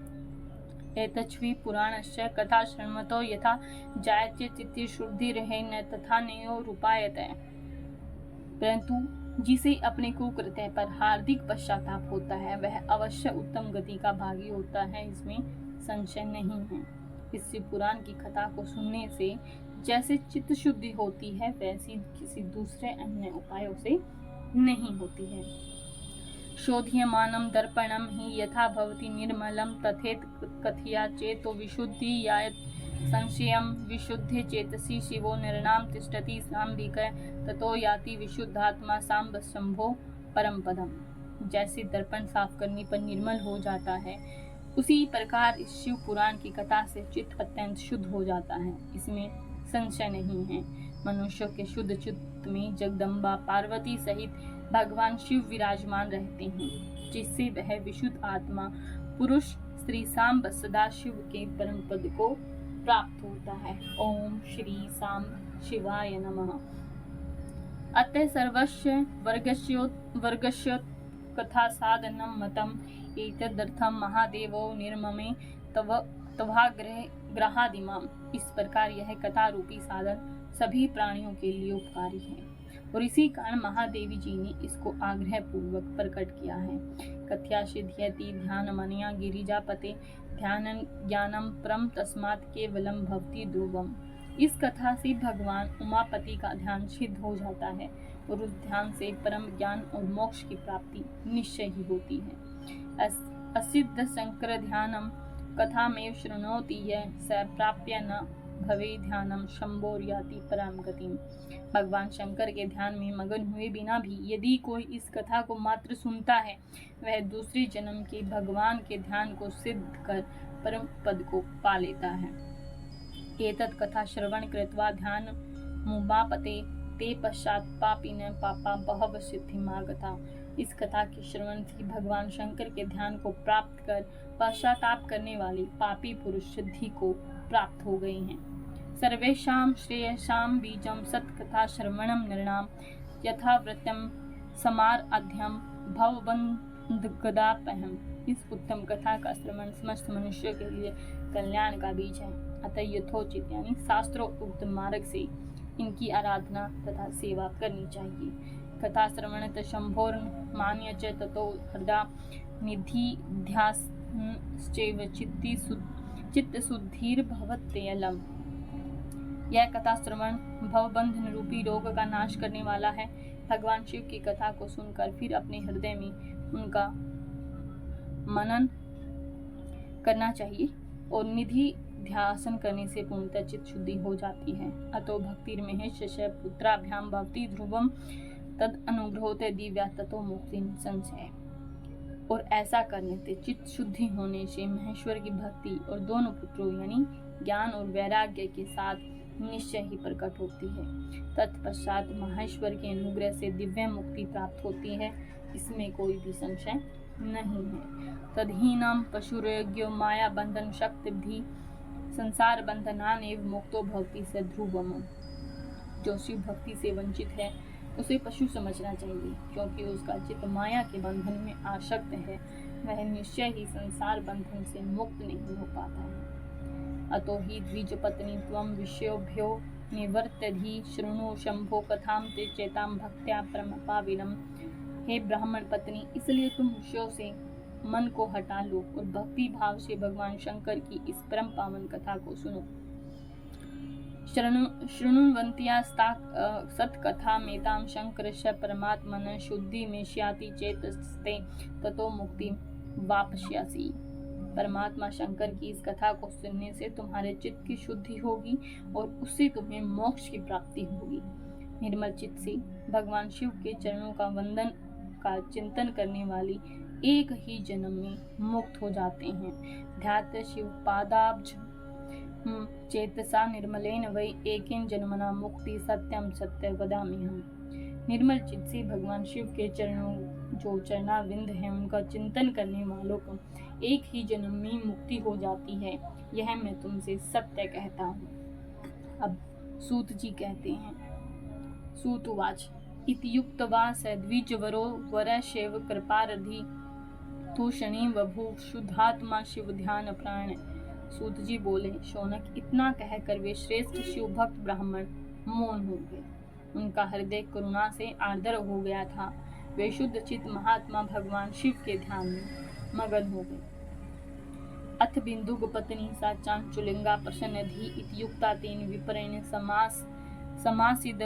एतच्चि पुराणस्य कथा शृण्वतो यथा जायते चित्ते शुद्धिर्न तथा नयो रूपायते। परंतु जिसे अपने कुकृत्य पर हार्दिक पश्चाताप होता है वह अवश्य उत्तम गति का भागी होता है, इसमें संशय नहीं है। इस पुराण की कथा को सुनने से जैसे चित्त शुद्धि होती है वैसी किसी दूसरे अन्य उपायों से नहीं होती है। शोध्यमानं दर्पणं हि यथा भवति निर्मलं तथेत कथया चेतो विशुद्धि यायत संशयं विशुद्धे चेतसि शिवो नृणां तिष्ठति सांबिक ततो याति विशुद्धात्मा सांब शंभो परम पदम। जैसे दर्पण साफ करने पर निर्मल हो जाता है उसी प्रकार इस शिव पुराण की कथा से चित्त अत्यंत शुद्ध हो जाता है, इसमें संशय नहीं है। मनुष्य के शुद्ध चित्त में जगदम्बा पार्वती सहित भगवान शिव विराजमान रहते हैं, जिससे वह विशुद्ध आत्मा पुरुष श्री सांब सदाशिव के परम पद को प्राप्त होता है। ओम श्री सांब शिवाय नमः। अतः सर्वस्य वर्गस्य कथा साधनम मतम एतदर्थम महादेवो निर्ममे तवाग्रहादिमाम। इस प्रकार यह कथा रूपी साधन सभी प्राणियों के लिए उपकारी है और इसी कारण महादेवी जी ने इसको आग्रह पूर्वक प्रकट किया है। कथ्या सिद्ध्यति ध्यानमनया गिरिजापते ध्यान ज्ञानम परम तस्मात् केवलम भवति ध्रुवम। इस कथा से भगवान उमापति का ध्यान सिद्ध हो जाता है और उस ध्यान से परम ज्ञान और मोक्ष की प्राप्ति निश्चय ही होती है। असिद्ध शंकर ध्यानम कथा में शृणोति यः स प्राप्य न भवे ध्यानम शंभोर्याति परम गतिम। भगवान शंकर के ध्यान में मगन हुए बिना भी यदि कोई इस कथा को मात्र सुनता है वह दूसरे जन्म के भगवान के ध्यान को सिद्ध कर परम पद को पा लेता है। एतत् कथा श्रवण कृत्वा ध्यान मुमापते ते पश्चात पापिन पापा बहव सिद्धिमागता। इस कथा के श्रवण से भगवान शंकर के ध्यान को प्राप्त कर पश्चाताप करने वाले पापी पुरुष सिद्धि को प्राप्त हो गए हैं। सर्वेषां श्रेयसां बीजं सत्कथा श्रवणं नृणां यथाव्रतं समाराध्यं भवबन्धगदापहम्। इस उत्तम कथा का श्रवण समस्त मनुष्यों के लिए कल्याण का बीज है, अतः यथोचित यानी शास्त्रोक्त मार्ग से इनकी आराधना तथा सेवा करनी चाहिए। कथा श्रवणत शंभोर मान्य च ततो हृदा निधिध्याश्चैव चित्त शुद्धिर्भवत्यलम्। यह कथा श्रवण भवबंधन रूपी रोग का नाश करने वाला है। भगवान शिव की कथा को सुनकर फिर अपने हृदय में उनका मनन करना चाहिए और निधि ध्यान करने से पूर्णतः चित्त शुद्धि हो जाती है। अतो भक्तिर्महेश पुत्राभ्याम भवति ध्रुवम तद अनुग्रहोते दिव्या ततो मुक्ति संशय। और ऐसा करने से चित्त शुद्धि होने से महेश्वर की भक्ति और दोनों पुत्रों यानी ज्ञान और वैराग्य के साथ निश्चय ही प्रकट होती है। तत्पश्चात महेश्वर के अनुग्रह से दिव्य मुक्ति प्राप्त होती है, इसमें कोई भी संशय नहीं है। तदहीनम पशुरयोग्यो माया बंधन शक्ति भी संसार बंधनान एवं मुक्तो भवति स ध्रुवम। जो शिव भक्ति से वंचित है उसे पशु समझना चाहिए, क्योंकि उसका चित्त माया के बंधन में आसक्त है, वह निश्चय ही संसार बंधन से मुक्त नहीं हो पाता है। अतो हि द्विजपत्नी त्वं विषयोभ्यो निवर्त्यधि शृणु शंभो कथां ते चेतां भक्त्या परमपाविनम। हे ब्राह्मण पत्नी, इसलिए तुम विषयों से मन को हटा लो और भक्ति भाव से भगवान शंकर की इस परम पावन कथा को सुनो। शृण्वन्त्या सत्कथा मेतां शंकरस्य परमात्मन शुद्धि में श्याति चेतस्ते ततो मुक्ति वापश्यासि। परमात्मा शंकर की इस कथा को सुनने से तुम्हारे चित्त की शुद्धि होगी और उससे तुम्हें मोक्ष की प्राप्ति होगी। निर्मल चित्त से भगवान शिव के चरणों का वंदन का चिंतन करने वाली एक ही जन्म में मुक्त हो जाते हैं। ध्यात शिव पादाब्ज चेतसा निर्मलेन वै एकेन जन्मना मुक्ति सत्यम सत्य वदामि हम। निर्मल चित्त से भगवान शिव के चरणों जो चरणाविंद हैं उनका चिंतन करने वालों को एक ही जन्म में मुक्ति हो जाती है, यह मैं तुमसे सत्य कहता हूँ। अब सूत जी कहते हैं, सूतवाच इत्युक्त्वा स द्विजवरो वरशैव कृपारधि तूषणी बभू शुद्धात्मा शिव ध्यान प्राण। सूत जी बोले, शौनक इतना कहकर वे श्रेष्ठ शिव भक्त ब्राह्मण मौन हो गए। उनका हृदय करुणा से आर्द्र हो गया था। वे शुद्ध चित्त महात्मा भगवान शिव के ध्यान में मगन हो गए। अथ बिंदुक पत्नी सा चांचुलिंगा प्रसन्नधि इत्युक्ता तेन विपरेण समासिद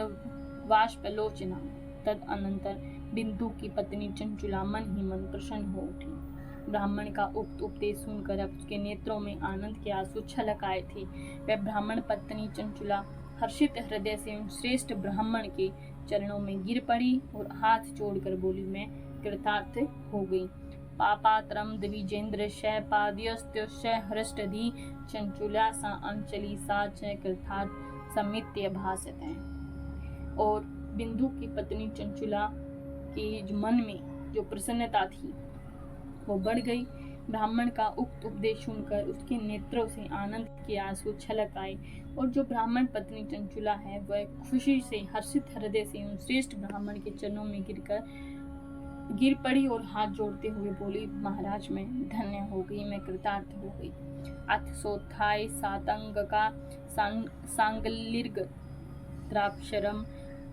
वाष्पलोचना। तद अनंतर बिंदु की पत्नी चंचुला मन ही मन प्रसन्न हो उठी। ब्राह्मण का उक्त उपदेश सुनकर अब उसके नेत्रों में आनंद के आंसू छलक आए थे। वह ब्राह्मण पत्नी चंचुला हर्षित हृदय से उन श्रेष्ठ ब्राह्मण के चरणों में गिर पड़ी और हाथ जोड़कर बोली, मैं कृतार्थ हो गई। पापात्रम द्विजेन्द्र शय पाद्यस्त्य हृष्टधि चंचुला सा अंचली सा च कृतार्थ समित्य भाषित है। और बिंदु की पत्नी चंचुला के मन में जो प्रसन्नता थी वो बढ़ गई। ब्राह्मण का उक्त उपदेश सुनकर उसके नेत्रों से आनंद के आंसू छलक आए और जो ब्राह्मण पत्नी चंचुला है वह खुशी से हर्षित हृदय से उन श्रेष्ठ ब्राह्मण के चरणों में गिर पड़ी और हाथ जोड़ते हुए बोली, महाराज मैं धन्य हो गई, मैं कृतार्थ हो गई। अथ सोत्थाय सातंग का सांगलिर्ग द्राक्षरम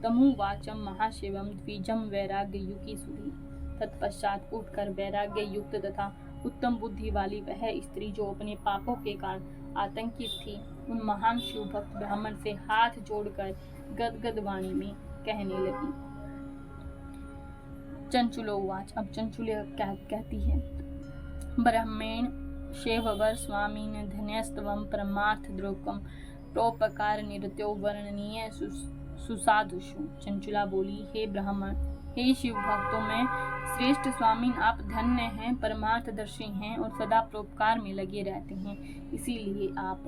तमुवाचम महाशिवम द्विजम वैराग्य युकी सुधी। तत्पश्चात उठकर वैराग्य युक्त तथा उत्तम बुद्धि वाली वह स्त्री जो अपने पापों के कारण आतंकित थी, उन महान शिव भक्त ब्राह्मण से हाथ जोड़कर गदगद वाणी में कहने लगी। चंचुलोवाच, अब चंचुले क्या कहती है, ब्रह्मेण शेववर स्वामीन धन्यस्तवम परमार्थ द्रोकम प्रोपकार निरत्यो वर्णनीय सुसाधुषु। चंचुला बोली, हे ब्राह्मण, हे शिव भक्तों में श्रेष्ठ स्वामी, आप धन्य हैं, परमार्थदर्शी हैं और सदा परोपकार में लगे रहते हैं, इसीलिए आप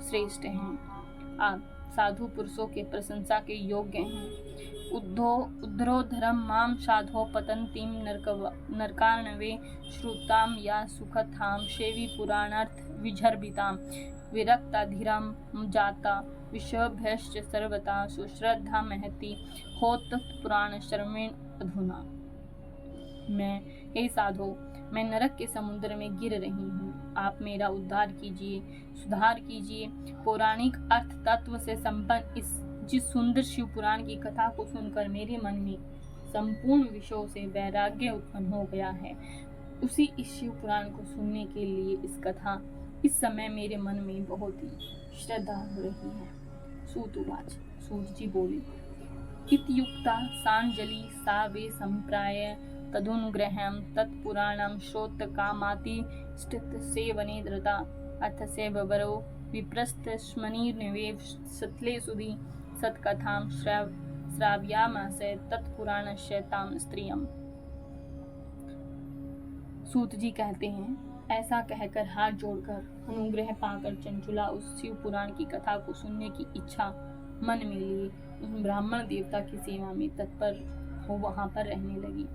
श्रेष्ठ हैं। आप साधु पुरुषों के प्रशंसा के योग्य हैं। उद्धरोधरम माम साधो पतंतीम नरकार्णवे श्रुताम या सुखथाम शेवी पुराणार्थ विझर्भिताम विरक्ताधिराम जाता विषभ्यश्च सर्वता सुश्रद्धा महति होत पुराण श्रवण अधुना। मैं, हे साधो, मैं नरक के समुद्र में गिर रही हूँ, आप मेरा उद्धार कीजिए, सुधार कीजिए। पौराणिक अर्थ तत्व से संपन्न जिस सुंदर शिव पुराण की कथा को सुनकर मेरे मन में संपूर्ण विषयों से वैराग्य उत्पन्न हो गया है, उसी इस शिव पुराण को सुनने के लिए इस समय मेरे मन में बहुत ही श्रद्धा हो रही है। सूतुवाच। सूत जी बोले, इत्युक्ता सांजलि सा वे संप्राय तदनुग्रहं तत्पुराणं श्रोतकामातिष्ठितसेवने धृता अथ से वरो विप्रस्थस्मनिर्निवेश सत्ले सुधि सत्कथां श्राव्यामासे तत्पुराणस्य तां स्त्रियम्। सूत जी कहते हैं, ऐसा कहकर हाथ जोड़कर अनुग्रह पाकर चंचुला उस शिव पुराण की कथा को सुनने की इच्छा मन में लिए उस ब्राह्मण देवता की सेवा में तत्पर हो वहां पर रहने लगी।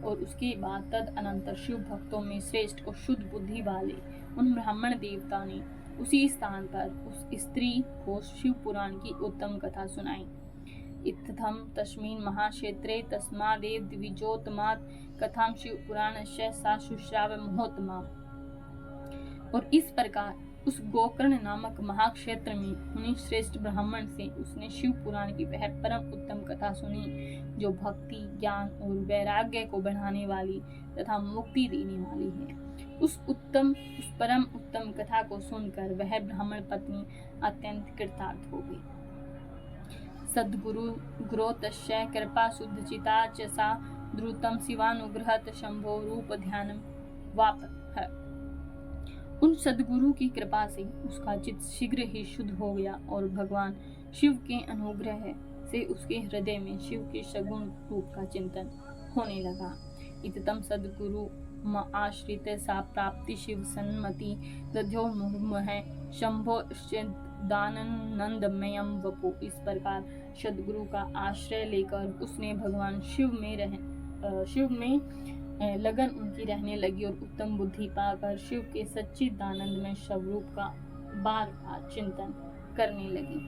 और उसके बाद तद अनंतर शिव भक्तों में श्रेष्ठ और शुद्ध बुद्धि वाले उन ब्राह्मण देवता ने उसी स्थान पर उस स्त्री को शिव पुराण की उत्तम कथा सुनाई। इत्थं तस्मिन् महाक्षेत्रे तस्मादेव द्विजोत्तमात् कथां शिव पुराणस्य सा शुश्राव महोत्तमा। और इस प्रकार उस गोकर्ण नामक महाक्षेत्र में मुनि श्रेष्ठ ब्राह्मण से उसने शिव पुराण की वह परम उत्तम कथा सुनी जो भक्ति ज्ञान और वैराग्य को बढ़ाने वाली तथा मुक्ति देने वाली है। उस परम उत्तम कथा को सुनकर वह ब्राह्मण पत्नी अत्यंत कृतार्थ हो गई। सद्गुरु ग्रोतस्य कृपा शुद्धचिता च सा द्रुतं शिवानुग्रहत शंभो रूप ध्यानम वापत। उन सद्गुरु की कृपा से उसका चित्त शीघ्र ही शुद्ध हो गया और भगवान शिव के अनुग्रह से उसके हृदय में शिव के सगुण रूप का चिंतन होने लगा। इतम सद्गुरु आश्रित सा प्राप्ति शिव सन्मति दध्यो मुहुर्मुह शंभो दानंदमयम वपु। इस प्रकार सद्गुरु का आश्रय लेकर उसने भगवान शिव में लगन उनकी रहने लगी और उत्तम बुद्धि पाकर शिव के सच्चिदानंदमय स्वरूप का बार बार चिंतन करने लगी।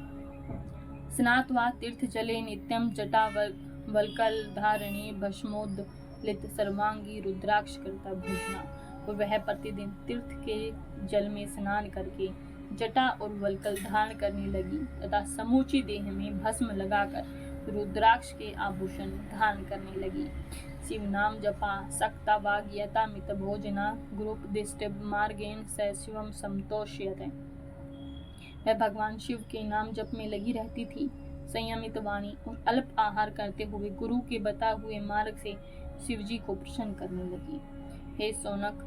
स्नात्वा तीर्थ जले नित्यम जटा वल्कल धारणी भस्मोदलित सर्वांगी रुद्राक्ष करता भूषणा। और वह प्रतिदिन तीर्थ के जल में स्नान करके जटा और वल्कल धारण करने लगी तथा समूची देह में भस्म लगाकर रुद्राक्ष के आभूषण धारण करने लगी। शिव नाम जपा सक्ता वाग्यता मित भोजना गुरुपदिष्ट मार्गेण स शिवम संतोष्यते। वह भगवान शिव के नाम जप में लगी रहती थी, संयमित वाणी और अल्प आहार करते हुए गुरु के बताए हुए मार्ग से शिव जी को प्रसन्न करने लगी। हे सौनक,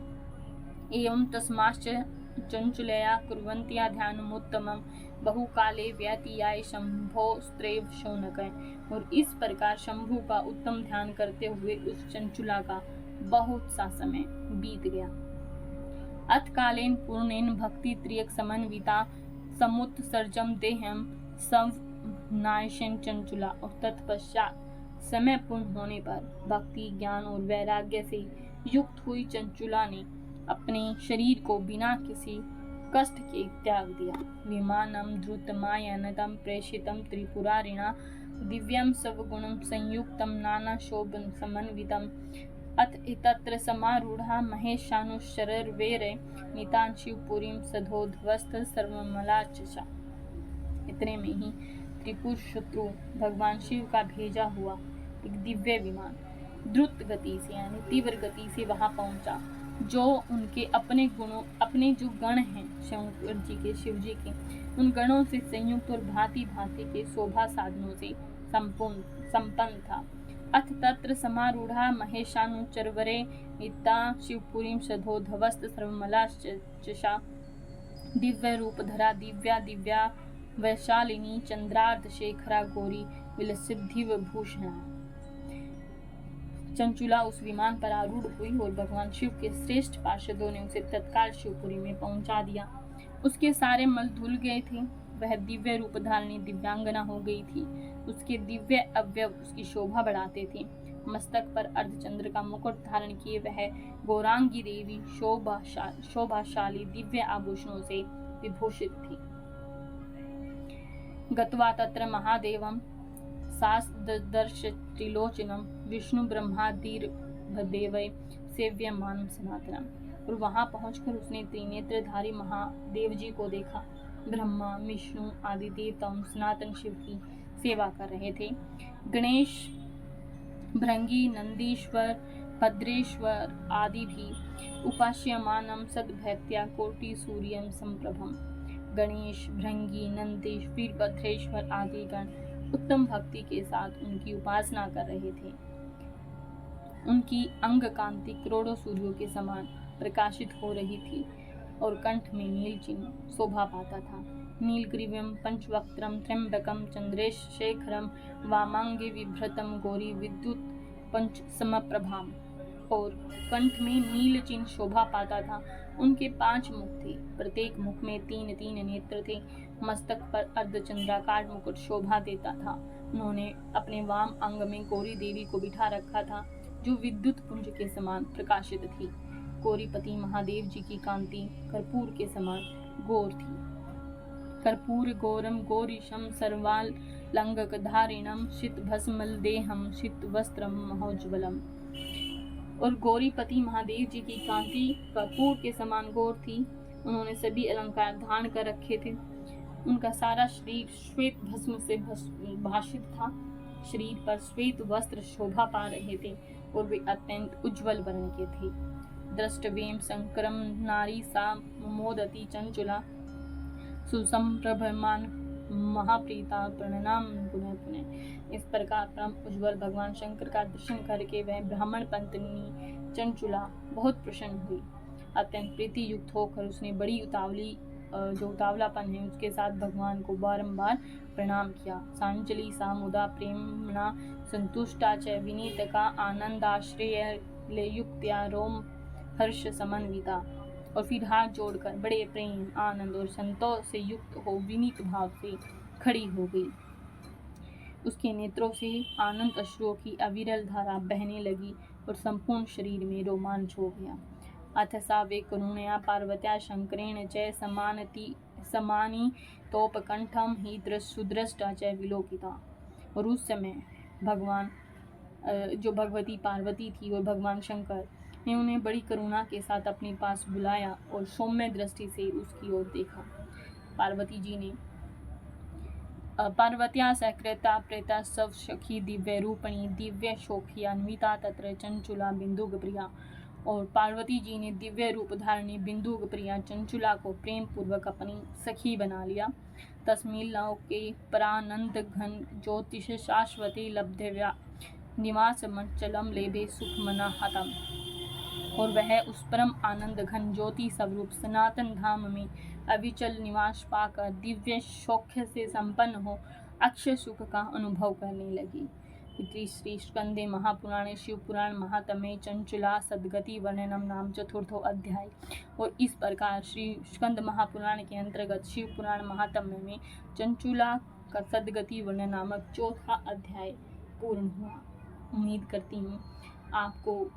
एवं तस्माश्च चंचुलया कुर्वन्त्या ध्यानमुत्तमं बहुकाले व्यतीयाय शंभोस्त्रेव शौनक। और इस प्रकार शंभु का उत्तम ध्यान करते हुए उस चंचुला का बहुत सा समय बीत गया। अथ कालेन पूर्णेन भक्ति त्रियक समन्विता समुत्सर्जम देहम संनायशन चंचुला। और तत्पश्चात समय पूर्ण होने पर भक्ति ज्ञान और वैराग्य से युक्त हुई चंचुला ने अपने शरीर को बिना किसी कष्ट के त्याग दिया। विमानम द्रुतमायनतम प्रेषितम त्रिपुरारिणा दिव्यम सवगुणम संयुक्तम नाना शोभन समन्वितम अथ तत्र समारूढ़ा महेशानुशरवेरे नितान शिवपुरीम सधोध्वस्त सर्वमलाचषा। इतने में ही त्रिपुर शत्रु भगवान शिव का भेजा हुआ एक दिव्य विमान द्रुत गति से यानी तीव्र गति से वहां पहुंचा, जो उनके अपने जो गण हैं शंकर जी के शिव जी के, उन गणों से संयुक्त और भांति भांति के शोभा साधनों से संपन्न था। अथ तत्र समारूढ़ा महेशानुचरवरे निता शिवपुरीं सधोध्वस्त सर्वमलाचषा। दिव्य रूपधरा दिव्या वैशालिनी चंद्रार्ध शेखरा गौरी विलसिद्धि विभूषणा। चंचुला उस विमान पर आरूढ़ हुई और भगवान शिव के श्रेष्ठ पार्षदों ने उसे तत्काल शिवपुरी में पहुंचा दिया। उसके सारे मल धुल गए थे, वह दिव्य रूप धारणी दिव्यांगना हो गई थी। उसके दिव्य अवयव उसकी शोभा बढ़ाते थे। मस्तक पर अर्धचंद्र का मुकुट धारण किए वह गौरांगी देवी शोभाशाली दिव्य आभूषणों से विभूषित थी। गत्वा तत्र महादेवम सासदर्श त्रिलोचनम विष्णु ब्रह्मादिर्भदेवै सेव्यमानं सनातनम। और वहां पहुंचकर उसने त्रिनेत्रधारी महादेव जी को देखा। ब्रह्मा विष्णु आदि देवताओं सनातन शिव की सेवा कर रहे थे। गणेश भृंगी नंदीश्वर भद्रेश्वर आदि भी उपास्यमानं सद्भक्त्या कोटि सूर्यं संप्रभम। गणेश, भृंगी, नंदीश, वीरभद्रेश्वर आदि गण उत्तम भक्ति के साथ उनकी उपासना कर रहे थे। उनकी अंग कांति करोड़ों सूर्यों के समान प्रकाशित हो रही थी और कंठ में नील चिन्ह शोभा पाता था। नीलग्रीवम पंचवक्त्रम त्र्यंबकम चंद्रेश शेखरम वामांगे विभ्रतम गौरी विद्युत पंच समप्रभाम। और कंठ में नील चिन्ह शोभा पाता था। उनके 5 मुख थे, प्रत्येक मुख में 3-3 नेत्र थे। मस्तक पर अर्धचंद्राकार मुकुट शोभा देता था। उन्होंने अपने वाम अंग में गौरी देवी को बिठा रखा था, जो विद्युत पुंज के समान प्रकाशित थी। गौरीपति महादेव जी की कांति कर्पूर के समान गौर थी। कर्पूर गौरम गौरीशम सर्वालंगकधारिणम शीत भस्मल देहम शीत वस्त्रम महोज्वलम। और गौरीपति महादेव जी की कांति कर्पूर के समान गौर थी। उन्होंने सभी अलंकार धारण कर रखे थे। उनका सारा शरीर श्वेत भस्म से भाषित था। शरीर पर श्वेत वस्त्र शोभा पा रहे थे और वे अत्यंत उज्जवल वर्ण के थे। दृष्टवेम शंकरम नारी सा मोदती चंचुला सुसंप्रभमान महाप्रीता प्रणनाम पुनः पुनः। इस प्रकार परम उज्ज्वल भगवान शंकर का दर्शन करके वह ब्राह्मण पत्नी चंचुला बहुत प्रसन्न हुई। अत्यंत प्रीति युक्त होकर उसने बड़ी जो उतावलापन है उसके साथ भगवान को बारंबार प्रणाम किया। सांजलि सामुदा प्रेमना संतुष्टा च विनीत का आनंदाश्रय ले युक्त्या रोम हर्ष समन्विता। और फिर हाथ जोड़कर बड़े प्रेम, आनंद और संतोष से युक्त हो विनीत भाव से खड़ी हो गई। उसके नेत्रों से आनंद अश्रुओं की अविरल धारा बहने लगी और संपूर्ण शरीर में रोमांच हो गया। अथ सा वे करुणया पार्वत्या शंकरेण च समानी तोपकंठम ही सुदृष्टा च विलोकिता। और उस समय भगवान जो भगवती पार्वती थी और भगवान शंकर ने उन्हें बड़ी करुणा के साथ अपने पास बुलाया और सौम्य दृष्टि से उसकी ओर देखा। पार्वती जी ने पार्वत्या सकृता प्रेता सव सखी दिव्य रूपणी दिव्य शोखी अन्विता तत्र चंचुला बिंदुक प्रिया। और पार्वती जी ने दिव्य रूप धारणी बिंदुक प्रिया चंचुला को प्रेम पूर्वक अपनी सखी बना लिया। तस्मिन् लोके परानंद घन ज्योतिष शाश्वती लब्धव्या निवास मंचलम लेभे सुख मना हतम। और वह उस परम आनंद घन ज्योति स्वरूप सनातन धाम में अविचल निवास पाकर दिव्य सौख्य से संपन्न हो अक्षय सुख का अनुभव करने लगी। इति श्री स्कंदे महापुराणे शिव पुराण महात्म्ये चंचुला सद्गति वर्णनम नाम चतुर्थो अध्याय। और इस प्रकार श्री स्कंद महापुराण के अंतर्गत शिव पुराण महात्म्य में चंचुला का सद्गति वर्णन नामक चौथा अध्याय पूर्ण हुआ। उम्मीद करती हूँ आपको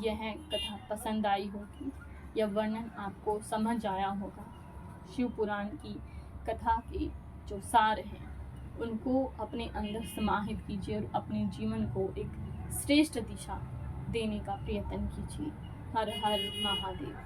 यह कथा पसंद आई होगी, यह वर्णन आपको समझ आया होगा। शिव पुराण की कथा के जो सार हैं उनको अपने अंदर समाहित कीजिए और अपने जीवन को एक श्रेष्ठ दिशा देने का प्रयत्न कीजिए। हर हर महादेव।